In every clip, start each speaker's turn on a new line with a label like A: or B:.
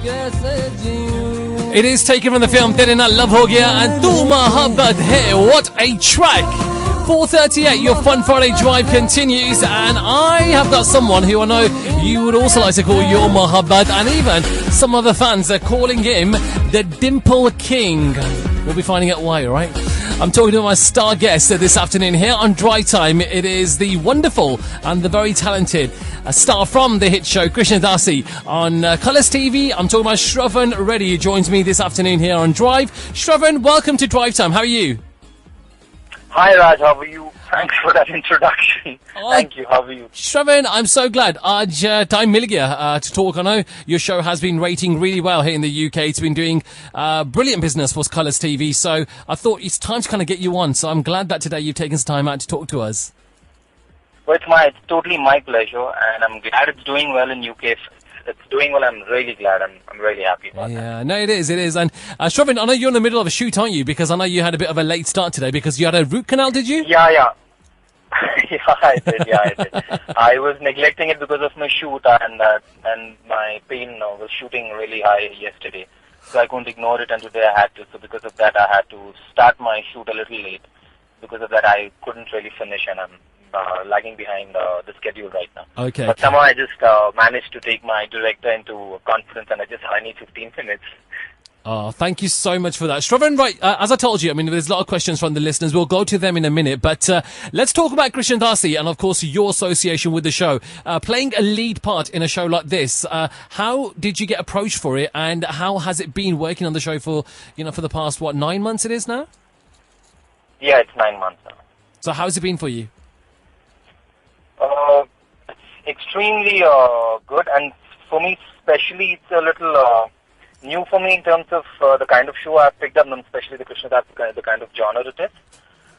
A: It is taken from the film Tere Naal Love Ho Gaya and Tu Mohabbat Hai. What a track! 4:38, your Fun Friday drive continues, and I have got someone who I know you would also like to call your Mohabbat, and even some other fans are calling him the Dimple King. We'll be finding out why, right? I'm talking to my star guest this afternoon here on Drivetime. It is the wonderful and the very talented star from the hit show Krishna Dasi on Colours TV. I'm talking about Shravan Reddy, who joins me this afternoon here on Drive. Shravan, welcome to Drivetime. How are you?
B: Hi Raj, how are you? Thanks for that introduction. Thank you, how are you?
A: Shravan, I'm so glad. Aaj time mil gaya to talk. I know your show has been rating really well here in the UK. It's been doing brilliant business for Colours TV. So I thought it's time to kind of get you on. So I'm glad that today you've taken some time out to talk to us.
B: Well, it's totally my pleasure, and I'm glad it's doing well in UK. It's doing well. I'm really glad. I'm really happy about that.
A: Yeah, no, it is. And Shravan, I know you're in the middle of a shoot, aren't you? Because I know you had a bit of a late start today because you had a root canal, did you?
B: Yeah. Yeah, I did. I was neglecting it because of my shoot, and my pain was shooting really high yesterday. So I couldn't ignore it, and today I had to. So because of that, I had to start my shoot a little late. Because of that, I couldn't really finish, and I'm lagging behind the schedule right now.
A: Okay.
B: But somehow I just managed to take my director into confidence, and I need 15 minutes.
A: Oh, thank you so much for that. Shravan, right, as I told you, I mean, there's a lot of questions from the listeners. We'll go to them in a minute, but let's talk about Krishna Dasi and, of course, your association with the show. Playing a lead part in a show like this, how did you get approached for it, and how has it been working on the show for the past, 9 months it is now?
B: Yeah, it's 9 months now.
A: So how's it been for you?
B: It's extremely good, and for me especially it's a little new for me in terms of the kind of show I've picked up, and especially the Krishna Dasi, the kind of genre it is.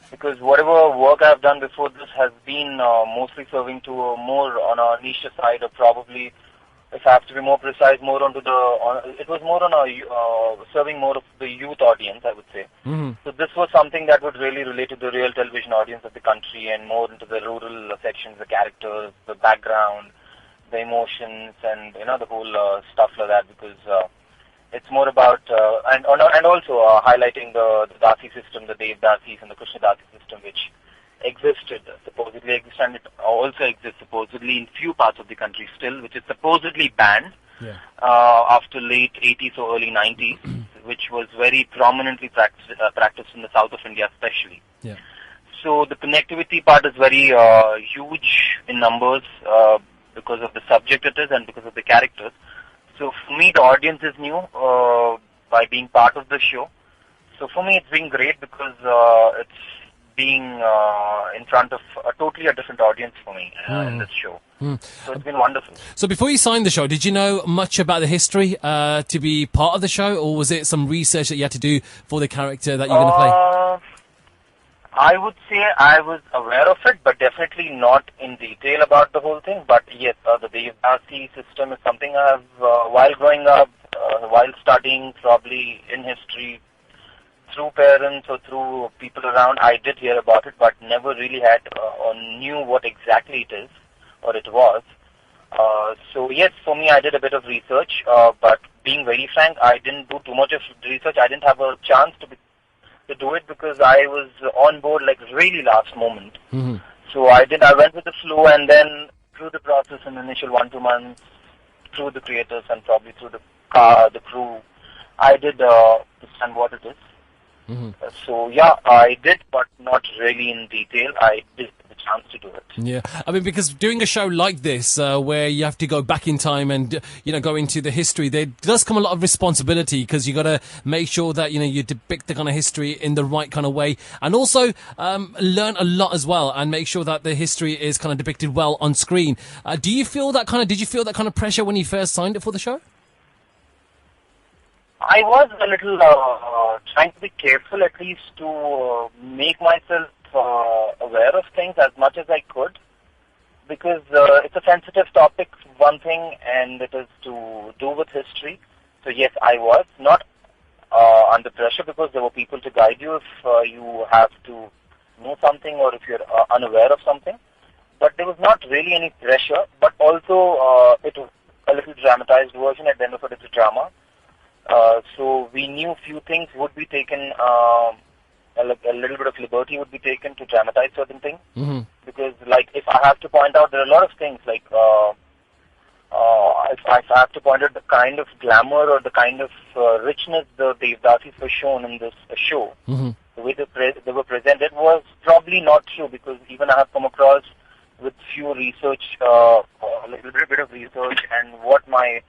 B: Because whatever work I've done before this has been mostly serving to more on a niche side, or probably, if I have to be more precise, more onto it was more on a serving more of the youth audience, I would say.
A: Mm-hmm.
B: So this was something that would really relate to the real television audience of the country, and more into the rural sections, the characters, the background, the emotions, and the whole stuff like that. Because it's more about and also highlighting the Dasi system, the Dev Dasis and the Krishna Dasi system, which supposedly exists, and it also exists supposedly in few parts of the country still, which is supposedly banned after late 80s or early 90s, which was very prominently practiced in the south of India especially.
A: Yeah.
B: So the connectivity part is very huge in numbers because of the subject it is and because of the characters. So for me, the audience is new by being part of the show. So for me, it's been great because it's being in front of a different audience for me in this show. So it's been wonderful.
A: So before you signed the show, did you know much about the history to be part of the show, or was it some research that you had to do for the character that you're going to play?
B: I would say I was aware of it, but definitely not in detail about the whole thing. But yes, the Dev Dasi system is something I've, while growing up, while studying probably in history, through parents or through people around, I did hear about it, but never really had or knew what exactly it is or it was. So yes, for me, I did a bit of research, but being very frank, I didn't do too much of research. I didn't have a chance to do it because I was on board like really last moment.
A: Mm-hmm.
B: So I went with the flow, and then through the process in the initial 1-2 months, through the creators and probably through the crew, I did understand what it is.
A: Mm-hmm.
B: So yeah, I did, but not really in detail. I did have the chance to do it.
A: Yeah, I mean, because doing a show like this, where you have to go back in time and go into the history, there does come a lot of responsibility because you got to make sure that you depict the kind of history in the right kind of way, and also learn a lot as well, and make sure that the history is kind of depicted well on screen. Did you feel that kind of pressure when you first signed it for the show?
B: I was a little trying to be careful, at least to make myself aware of things as much as I could, because it's a sensitive topic, one thing, and it is to do with history. So yes, I was not under pressure because there were people to guide you if you have to know something or if you're unaware of something. But there was not really any pressure, but also a little dramatized version. At the end of it, it's a drama. So we knew few things would be taken, a little bit of liberty would be taken to dramatize certain things.
A: Mm-hmm.
B: Because, like, if I have to point out, there are a lot of things, like, if I have to point out the kind of glamour or the kind of richness the Devdasis were shown in this show,
A: Mm-hmm.
B: the way they were presented was probably not true, because even I have come across with few research, a little bit of research, and what my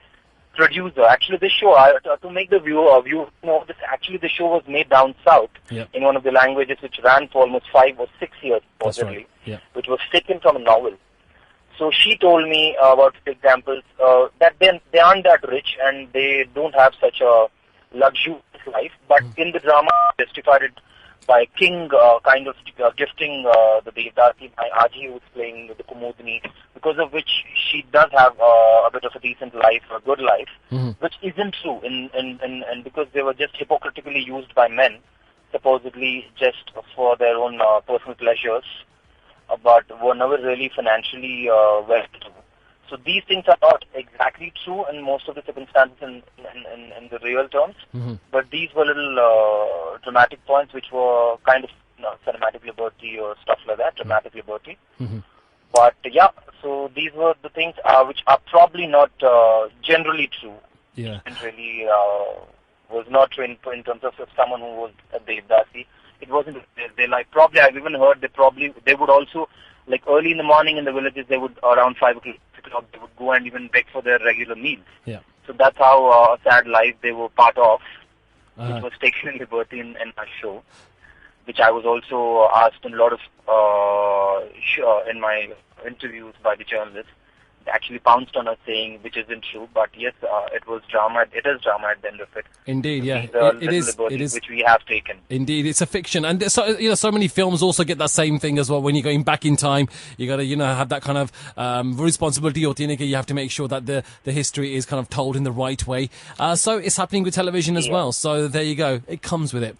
B: producer, actually this show, to make the viewer know, the show was made down south,
A: Yep.
B: in one of the languages which ran for almost 5 or 6 years,
A: That's
B: possibly,
A: right. Yeah.
B: which was taken from a novel. So she told me about examples that they aren't that rich and they don't have such a luxurious life, but in the drama justified it by king kind of gifting the Devdasi by Aji, who's playing the Kumudini, because of which she does have a bit of a decent life, a good life,
A: Mm-hmm.
B: which isn't true, and because they were just hypocritically used by men, supposedly just for their own personal pleasures, but were never really financially well-to-do. So these things are not exactly true in most of the circumstances in the real terms,
A: Mm-hmm.
B: but these were little dramatic points which were kind of cinematic liberty or stuff like that, dramatic liberty.
A: Mm-hmm.
B: But yeah, so these were the things which are probably not generally true.
A: Yeah.
B: And really was not true in terms of someone who was a Devdasi. It wasn't. They like, probably I've even heard they would also, like, early in the morning in the villages, they would around 5 o'clock they would go and even beg for their regular meals.
A: Yeah.
B: So that's how a sad life they were part of,
A: Uh-huh.
B: which was taken in liberty in our show, which I was also asked in a lot of in my interviews by the journalists. They actually pounced on us saying, which isn't true, but yes, it was drama. It is drama at the end of it.
A: Indeed, yeah.
B: These are
A: It
B: little
A: is.
B: liberties
A: It is.
B: which we have taken.
A: Indeed, it's a fiction, and so so many films also get that same thing as well. When you're going back in time, you got to have that kind of responsibility. Or you have to make sure that the history is kind of told in the right way. So it's happening with television as well. So there you go. It comes with it.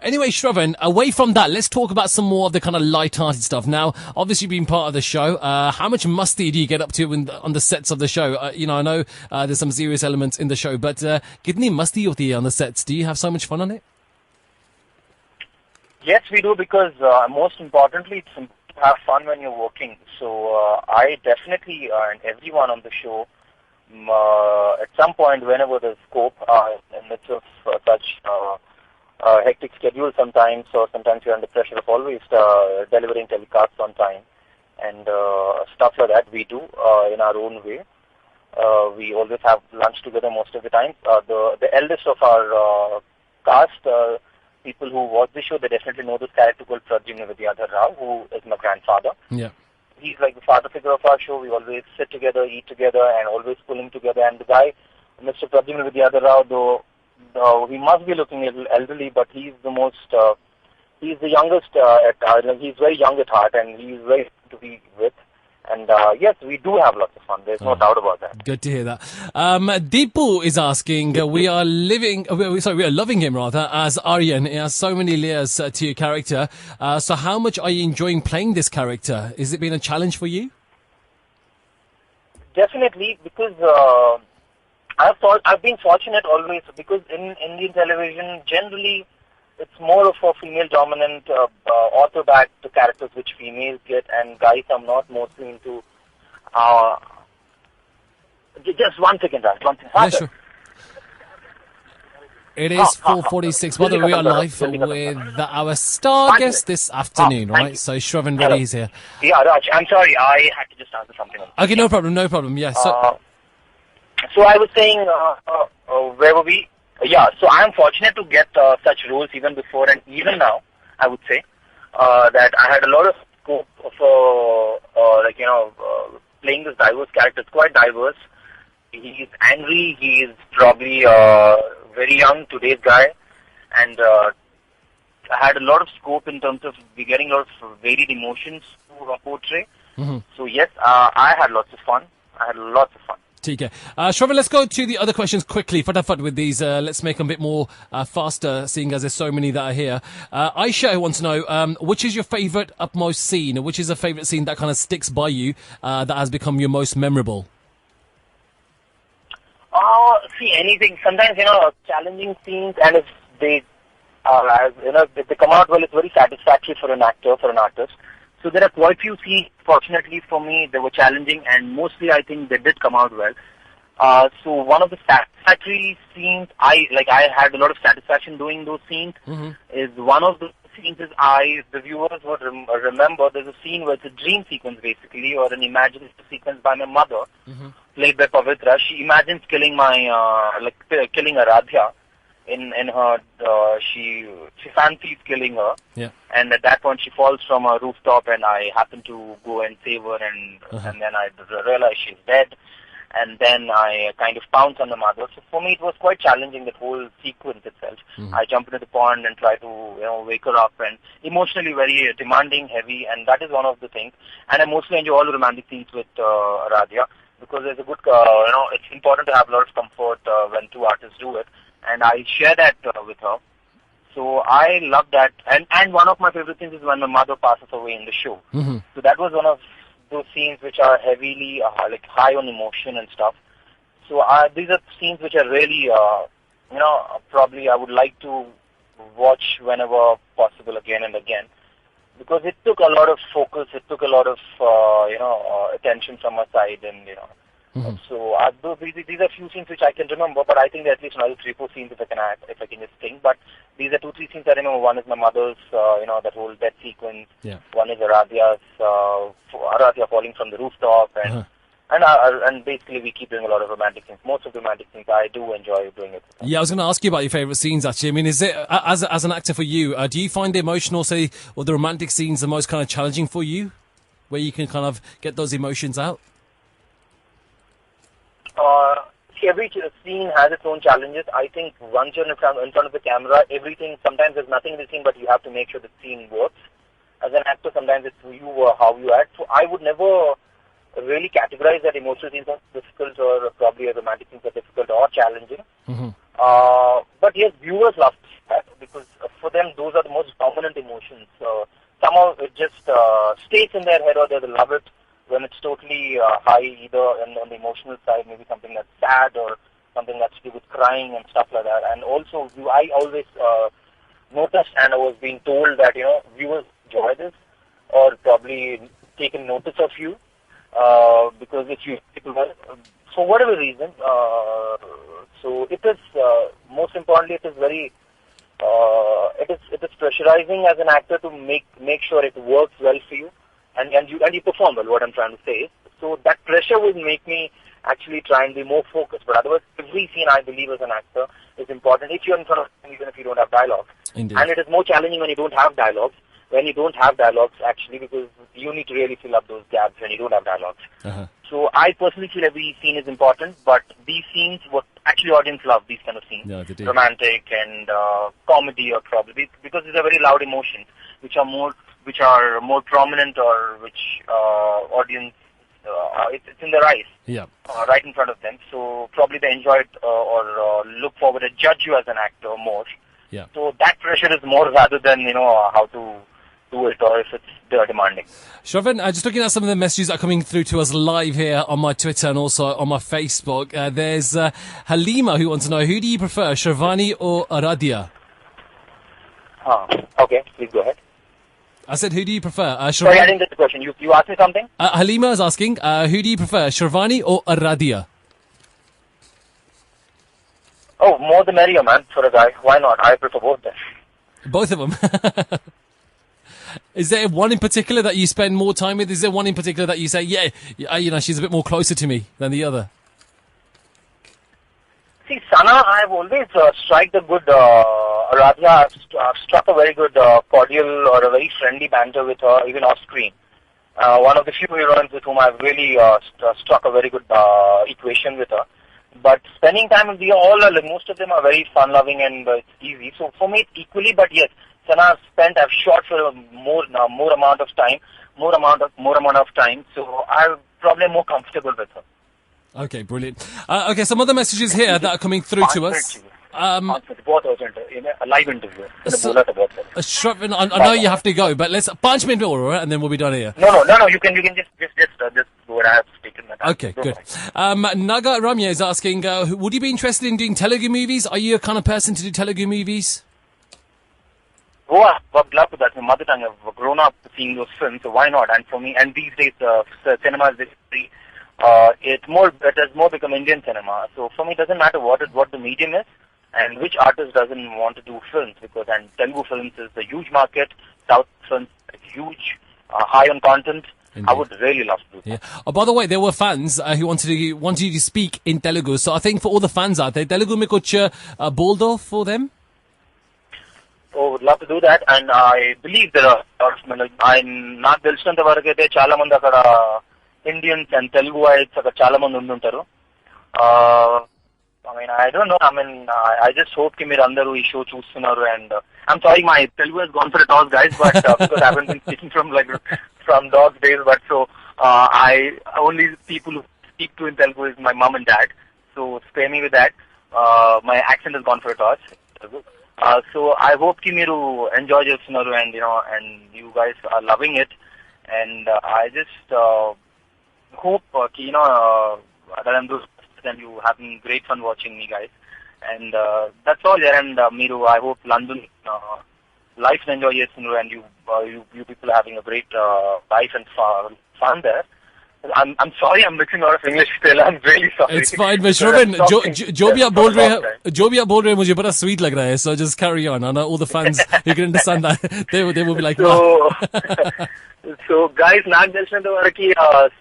A: Anyway, Shravan, away from that, let's talk about some more of the kind of light-hearted stuff. Now, obviously, being part of the show, how much musty do you get up to on the sets of the show? I know there's some serious elements in the show, but kitni masti hoti hai on the sets? Do you have so much fun on it?
B: Yes, we do, because most importantly, it's important to have fun when you're working. So I definitely, and everyone on the show, at some point, whenever there's scope, in the midst of such hectic schedule sometimes, or sometimes you're under pressure of always delivering telecasts on time, and stuff like that, we do in our own way. We always have lunch together most of the time. The eldest of our cast, people who watch the show, they definitely know this character called Pradyumna Vidyadhar Rao, who is my grandfather.
A: Yeah.
B: He's like the father figure of our show. We always sit together, eat together, and always pulling together. And the guy, Mr. Pradyumna Vidyadhar Rao, though he must be looking a little elderly, but he's the most, he's the youngest at Ireland. He's very young at heart, and he's very fun to be with. And yes, we do have lots of fun. There's no doubt about that.
A: Good to hear that. Deepu is asking, we are loving him rather as Aryan. He has so many layers to your character. So how much are you enjoying playing this character? Has it been a challenge for you?
B: Definitely, because I've been fortunate always, because in Indian television, generally, it's more of a female-dominant author-backed characters which females get, and guys are not mostly into. Just 1 second, Raj. 1 second.
A: Yeah, sure. It is 4:46. By the way, we are live with our star guest this afternoon, right? So Shravan Reddy is here.
B: Yeah, Raj, I'm sorry. I had to just answer something.
A: Okay, no problem. Yeah.
B: So I was saying, where were we? Yeah, so I am fortunate to get such roles even before and even now, I would say, that I had a lot of scope for, playing this diverse character. It's quite diverse. He's angry, he's probably very young, today's guy, and I had a lot of scope in terms of getting a lot of varied emotions to portray.
A: Mm-hmm.
B: So yes, I had lots of fun.
A: TK. Shravan, let's go to the other questions quickly. Fatafat with these. Let's make them a bit more faster, seeing as there's so many that are here. Aisha wants to know, which is your favourite upmost scene? Which is a favourite scene that kind of sticks by you, that has become your most memorable?
B: See, anything. Sometimes, challenging scenes, and if they, if they come out well, it's very satisfactory for an actor, for an artist. So there are quite few scenes, fortunately for me, they were challenging, and mostly I think they did come out well. So one of the satisfactory scenes, I had a lot of satisfaction doing those scenes, is one of the scenes is the viewers would remember, there's a scene where it's a dream sequence basically, or an imaginary sequence by my mother, played by Pavitra. She imagines killing killing Aradhya in her, she fancies killing her.
A: Yeah.
B: And at that point she falls from a rooftop, and I happen to go and save her, and then I realize she's dead. And then I kind of pounce on the mother. So for me, it was quite challenging, that whole sequence itself. I jump into the pond and try to, wake her up, and emotionally very demanding, heavy, and that is one of the things. And I mostly enjoy all the romantic scenes with Radhya, because there's a good, it's important to have a lot of comfort when two artists do it, and I share that with her. So I love that. And one of my favorite things is when my mother passes away in the show. So that was one of those scenes which are heavily high on emotion and stuff. So these are scenes which are really, probably I would like to watch whenever possible again and again, because it took a lot of focus, it took a lot of attention from my side, and so these are few scenes which I can remember, but I think there are at least another 3-4 scenes if I can just think. But these are 2-3 scenes I remember. One is my mother's, that whole death sequence.
A: Yeah.
B: One is Aradhya falling from the rooftop, and basically we keep doing a lot of romantic things. Most of the romantic things I do enjoy doing it.
A: Yeah, I was going to ask you about your favourite scenes, actually. I mean, is it, as an actor for you, do you find the emotional, or the romantic scenes the most kind of challenging for you, where you can kind of get those emotions out?
B: Every scene has its own challenges. I think once you're in front of the camera, sometimes there's nothing in the scene, but you have to make sure the scene works. As an actor, sometimes it's you how you act. So I would never really categorize that emotional scenes as difficult, or probably romantic scenes are difficult or challenging. But yes, viewers love that, because for them, those are the most dominant emotions. Somehow it just stays in their head, or they love it when it's totally high, either on the emotional side, maybe something that's sad, or something that's to do with crying and stuff like that. And also, I always noticed, and I was being told that, viewers enjoy this, or probably taken notice of you, because if you, for whatever reason, so it is, most importantly, it is very, it is pressurizing as an actor to make sure it works well for you. And you perform well, what I'm trying to say is. So that pressure would make me actually try and be more focused. But otherwise, every scene, I believe, as an actor is important. If you're in front of them, even if you don't have dialogue.
A: Indeed.
B: And it is more challenging when you don't have dialogues. When you don't have dialogues, actually, because you need to really fill up those gaps when you don't have dialogues. So I personally feel every scene is important, but these scenes, what actually audience love, these kind of scenes.
A: Yeah, they do.
B: Romantic and comedy, or probably, because these are very loud emotions, which are more prominent, or which audience, it's in their eyes, right in front of them. So probably they enjoy it, or look forward to judge you as an actor more.
A: Yeah.
B: So that pressure is more rather than how to do it, or if it's demanding.
A: Shravan, just looking at some of the messages that are coming through to us live here on my Twitter and also on my Facebook. There's Halima who wants to know, who do you prefer, Shravani or Aradhya?
B: Okay, please go ahead.
A: I said, who do you prefer?
B: Sorry, I didn't get the question. You asked me something?
A: Halima is asking, who do you prefer, Shravani or Aradhya?
B: Oh, more the merrier, man, for a guy. Why not? I prefer both then.
A: Both of them? Is there one in particular that you spend more time with? Is there one in particular that you say, she's a bit more closer to me than the other?
B: See, Sana, I've always struck a good, Aradhya, I've struck a very good cordial or a very friendly banter with her, even off screen. One of the few heroines with whom I've really struck a very good equation with her. But spending time with most of them are very fun-loving, and it's easy. So for me, it's equally, but yes, Sana I've shot for more amount of time, so I'm probably more comfortable with her.
A: Okay, brilliant. Okay, some other messages here that are coming through to us.
B: बहुत urgent है, live interview.
A: Shravan, I know you have to go, but let's 5 minutes more, right? And then we'll be done here.
B: No, you can just go what I have to speak in that.
A: Okay, good. Naga Ramya is asking, would you be interested in doing Telugu movies? Are you a kind of person to do Telugu movies?
B: Oh, I would love to. That's my mother tongue. I've grown up seeing those films, so why not? And for me, and these days, cinema is basically, it has more become Indian cinema. So for me, it doesn't matter what the medium is, and which artist doesn't want to do films, because and Telugu films is a huge market, South films is huge, high on content. Indeed. I would really love to do that.
A: Yeah. Oh, by the way, there were fans who wanted you to speak in Telugu. So I think for all the fans out there, Telugu mein kuch boldo for them?
B: Oh, would love to do that, and I believe there are నాకు తెలిసినంత వరకు అయితే చాలా మంది అక్కడ Indians and Telugu wides అక్కడ చాలా మంది ఉండుంటారు. I mean, I don't know. I mean, I just hope ki meer andaru ee show chustunaru, and I'm sorry my Telugu has gone for a toss, guys, but because I haven't been speaking from dog's days, but so I only people who speak to in Telugu is my mom and dad, so spare me with that. My accent has gone for a toss. So I hope ki meeru enjoy chestunaru, and and you guys are loving it, and I just hope ki that I'm doing and you having great fun watching me, guys, and that's all there. And meeru I hope London life enjoy chestunaru, and you people are having a great life and fun there. I'm sorry, I'm mixing a lot of English still. I'm really sorry.
A: It's fine, but Shravan, जो भी आप बोल रहे हैं मुझे बड़ा sweet लग रहा है. So just carry on. I know all the fans you can understand that they will be like, wow.
B: So guys, నాకు తెలిసినంత వరకు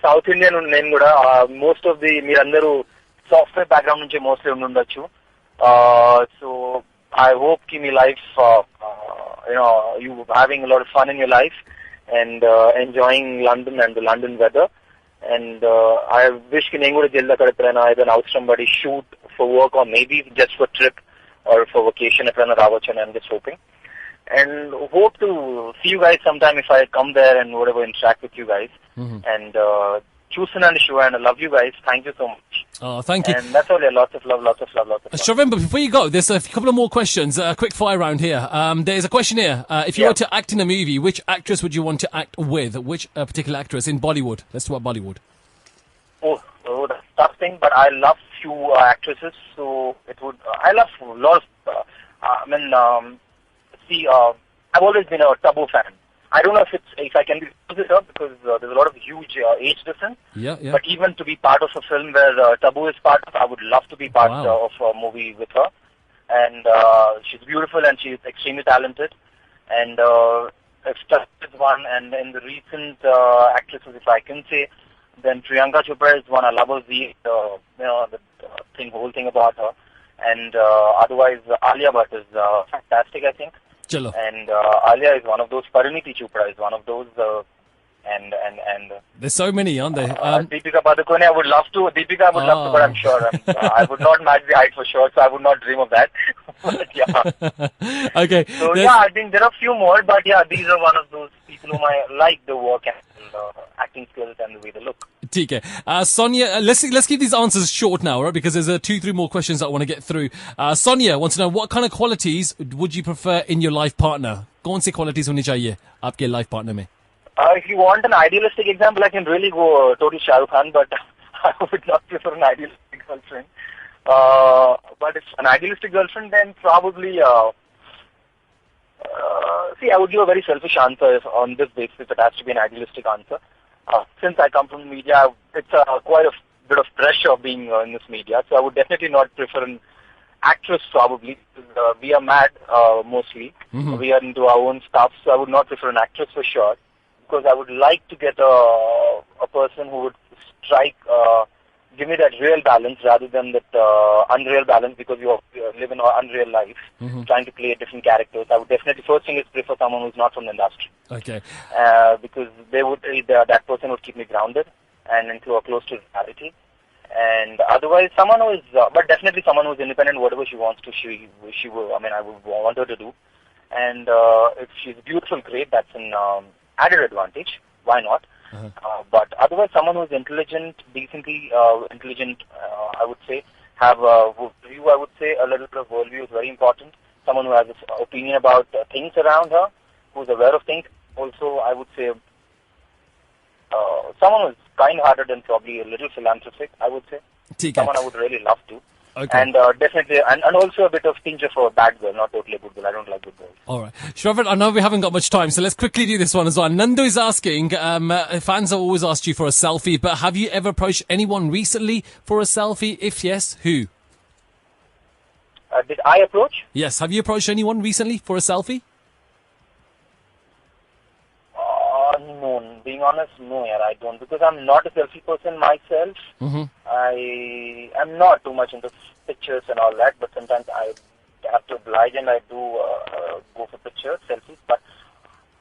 B: సౌత్ ఇండియన్ నేను కూడా మోస్ట్ ఆఫ్ ది మీరందరూ సాఫ్ట్వేర్ బ్యాక్గ్రౌండ్ నుంచి మోస్ట్లీ ఉండొచ్చు. So I hope ki me life you having a lot of fun in your life and enjoying London and the London weather. And I wish ki నేను కూడా జల్ది అక్కడ ఎప్పుడైనా ఏదైనా అవసరం పడి shoot for work or maybe just for trip or for vacation ఎప్పుడైనా రావచ్చు అని I'm just hoping. And hope to see you guys sometime if I come there and whatever interact with you guys. Mm-hmm. And చూస్తున్నాను show, and I love you guys. Thank you so much.
A: Oh, thank you.
B: And that's all. Lots of love.
A: Shravan, but before you go, there's a couple of more questions. A quick fire round here. There's a question here. If you were to act in a movie, which actress would you want to act with? Which particular actress in Bollywood? Let's talk about Bollywood.
B: Oh, that's a tough thing, but I love few actresses. So it would. I love a lot of. I've always been a Tabu fan. I don't know if I can be close up because there's a lot of huge age difference.
A: Yeah.
B: But even to be part of a film where Tabu is part of, I would love to be part of a movie with her. And she's beautiful and she's extremely talented. And if Tabu is one, and in the recent actresses, if I can say, then Priyanka Chopra is one. I love her whole thing about her. And otherwise, Alia Bhatt is fantastic, I think.
A: Chalo.
B: And Alia is one of those. Pariniti Chopra is one of those. And
A: there's so many, aren't there?
B: Deepika Padukone, I would love to. Deepika, I would love to, but I'm sure I would not match the height for sure, so I would not dream of that. But, yeah.
A: Okay.
B: So I think there are a few more, but yeah, these are one of those people whom I like the work and acting skills and the way they look.
A: TK. Sonia, let's keep these answers short now, right? Because there's 2-3 more questions that I want to get through. Sonia wants to know, what kind of qualities would you prefer in your life partner? कौन सी qualities होनी चाहिए आपके life partner में?
B: If you want an idealistic example, I can really go total Shah Rukh Khan, but I would not prefer an idealistic girlfriend. But if an idealistic girlfriend, then probably, I would give a very selfish answer on this basis if it has to be an idealistic answer. Since I come from the media, it's quite a bit of pressure being in this media, so I would definitely not prefer an actress probably. We are mad mostly. Mm-hmm. We are into our own stuff, so I would not prefer an actress for sure. Because I would like to get a person who would give me that real balance rather than that unreal balance, because you live in an unreal life, trying to play different characters. I would definitely, first thing is prefer someone who's not from the industry.
A: Okay.
B: Because that person would keep me grounded and close to reality. And otherwise, someone who is, but definitely someone who's independent, whatever she wants to, she will, I would want her to do. And if she's beautiful, great, that's an added advantage. Why not? But otherwise, someone who's intelligent, decently intelligent, I would say, have a view. I would say a little bit of worldview is very important. Someone who has an opinion about things around her, who's aware of things. Also, I would say someone who's kind-hearted and probably a little philanthropic, I would say.
A: ठीक है.
B: Someone I would really love to.
A: Okay.
B: And definitely, and also a bit of tinge of a bad girl, not totally a good girl. I don't like good girls.
A: All right. Shravan, I know we haven't got much time, so let's quickly do this one as well. Nando is asking, fans have always asked you for a selfie, but have you ever approached anyone recently for a selfie? If yes, who?
B: Did I approach?
A: Yes. Have you approached anyone recently for a selfie?
B: No. Being honest, no, yeah, I don't. Because I'm not a selfie person myself.
A: Mm-hmm.
B: I am not too much into pictures and all that, but sometimes I have to oblige and I do go for pictures, selfies, but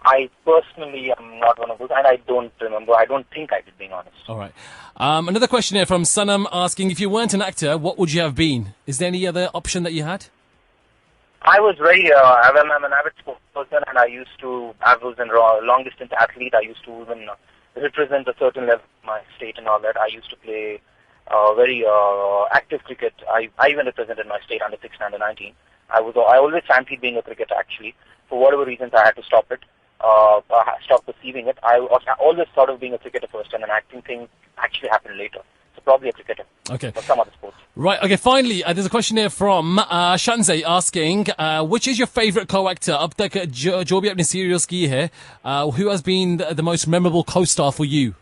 B: I personally am not one of those, and I don't remember. I don't think I did, being honest.
A: All right. Another question here from Sanam asking, if you weren't an actor, what would you have been? Is there any other option that you had?
B: I was very, I'm an avid sports person, and I used to, I was a long-distance athlete. I used to even represent a certain level of my state and all that. I used to play very active cricket. I even represented my state under 16, under 19. I always fancied being a cricketer, actually. For whatever reasons, I had to stop it. Stop perceiving it. I always thought of being a cricketer first, and an acting thing actually happened later. So probably a cricketer.
A: Okay.
B: Or some other sports.
A: Right, okay, finally, there's a question here from Shanzay asking, which is your favourite co-actor? Ab tak jo bhi apne serials ki hai, who has been the most memorable co-star for you?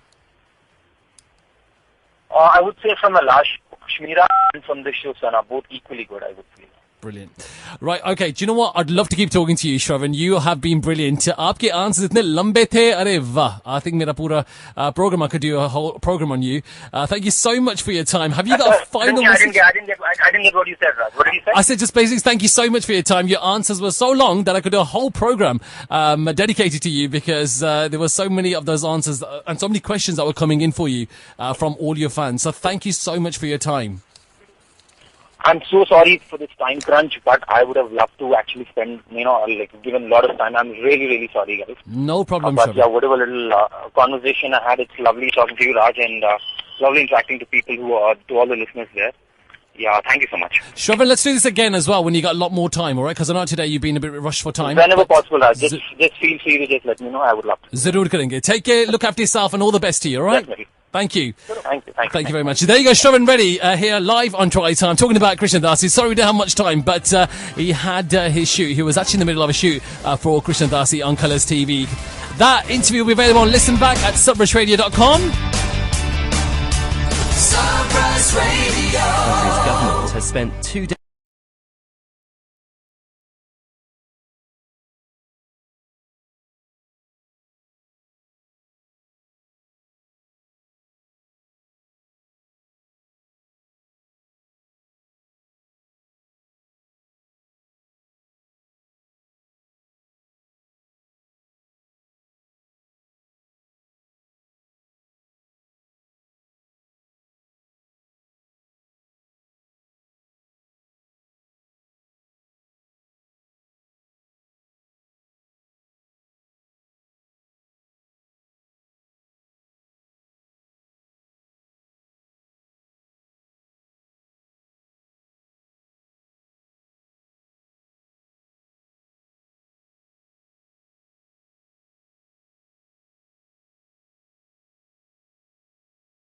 B: I would say from the last Shmira and from the show Sana, both equally good, I would feel.
A: Brilliant. Right, okay, do you know what? I'd love to keep talking to you, Shravan. You have been brilliant. Aapke answers itne lambe the, are wah. I think mera pura program, I could do a whole program on you. Thank you so much for your time. Have you got a final message?
B: I didn't get what you said, Raj. What did you say?
A: I said just basically thank you so much for your time. Your answers were so long that I could do a whole program dedicated to you because there were so many of those answers and so many questions that were coming in for you from all your fans. So thank you so much for your time.
B: I'm so sorry for this time crunch, but I would have loved to actually spend, given a lot of time. I'm really, really sorry, guys.
A: No problem,
B: but
A: Shravan.
B: yeah, whatever little conversation I had, it's lovely talking to you, Raj, and lovely interacting to people to all the listeners there. Yeah, thank you so much.
A: Shravan, let's do this again as well when you got a lot more time, all right? Because I know today you've been a bit rushed for time.
B: Whenever possible, Raj. Just feel free to just let me know. I would love to.
A: Zarur karenge. Take care, look after yourself, and all the best to you, all right?
B: Definitely.
A: Thank you.
B: Thank you.
A: Thank you very much. There you go, Shravan Reddy here live on Drivetime talking about Krishna Dasi. Sorry we didn't have much time, but he had his shoot. He was actually in the middle of a shoot for Krishna Dasi on Colours TV. That interview will be available on Listen Back at sabrasradio.com.
C: Sabras Radio.
D: The country's government has spent 2 days